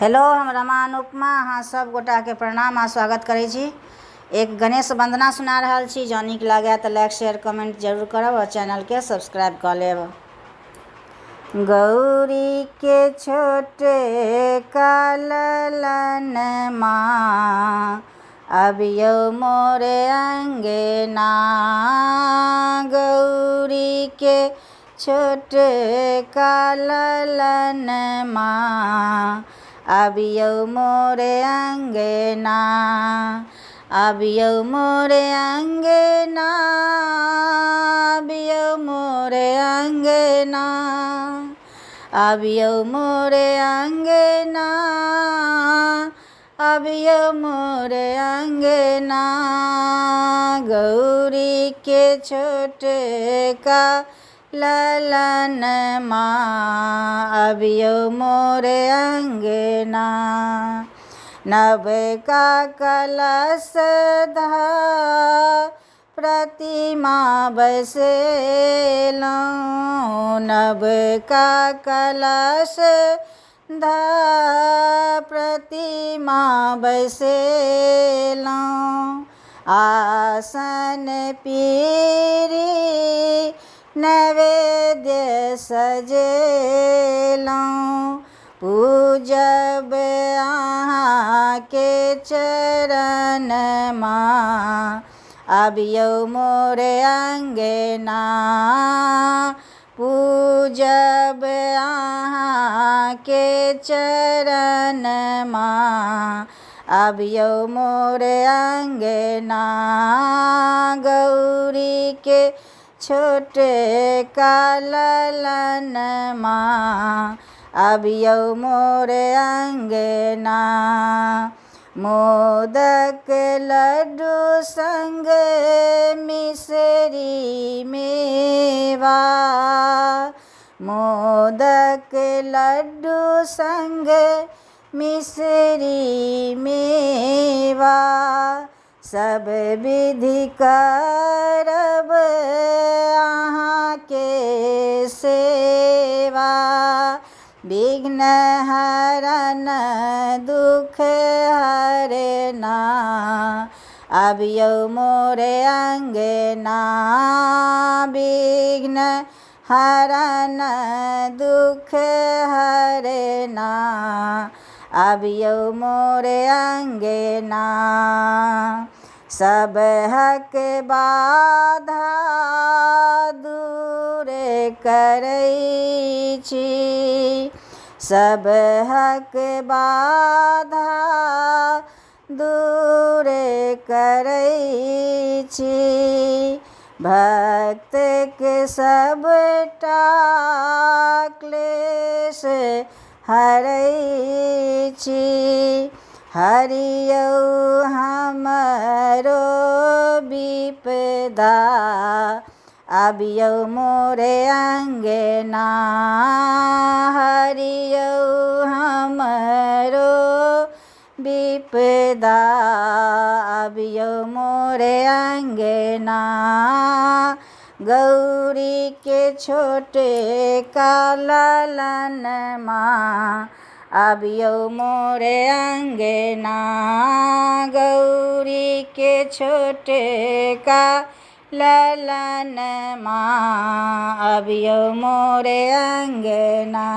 Hello, हम रमा अनुपमा अहाँ सब गोटा के प्रणाम आ स्वागत करै छी। एक गणेश वंदना सुना रहल छी। जँ नीक लागे तऽ लाइक शेयर कमेंट जरूर करब और चैनल के सब्सक्राइब कर लेब। गौरी के छोटे का ललनमा अबियो मोरे अंगना। गौरी के छोटे का ललनमा अबियो मोरे अंगना। अबियो मोरे अंगना, अबियो मोरे अंगना, अबियो मोरे अंगना, अबियो मोरे अंगना। गौरी के छोटे का ललनमा अबियो मोरे अंगना। नव का कलश प्रतिमा बैसेलौं। नव का कलश प्रतिमा बैसेलौं। आसन पीरी नैवेद्य सजेलौं। पूजब अहाँ के चरणमा अबियो मोरे अंगना। पूजब अहाँ के चरणमा अबियो मोरे अंगना। गौरी के छोटे का ललनमा अबियो मोरे अंगना। मोदक लड्डू संग मिसरी मेवा। मोदक लड्डू संग मिसरी मेवा। सब विधि करब अहाँ के सेवा। विघ्न हरन दुख हरना अबियो मोरे अंगना। विघ्न हरन दुख हरना अबियो मोरे अंगना। सब हक बाधा दूर करै छी। सब हक बाधा दूर करै छी। भक्त के सबटा क्लेश हरै छी। हरियौ हमरो विपदा अबियो मोरे अंगना। हरियौ हमरो विपदा अबियो मोरे अंगना। गौरी के छोटे का ललनमा अबियो मोरे अंगना। गौरी के छोटे का ललनमा अबियो मोरे अंगना।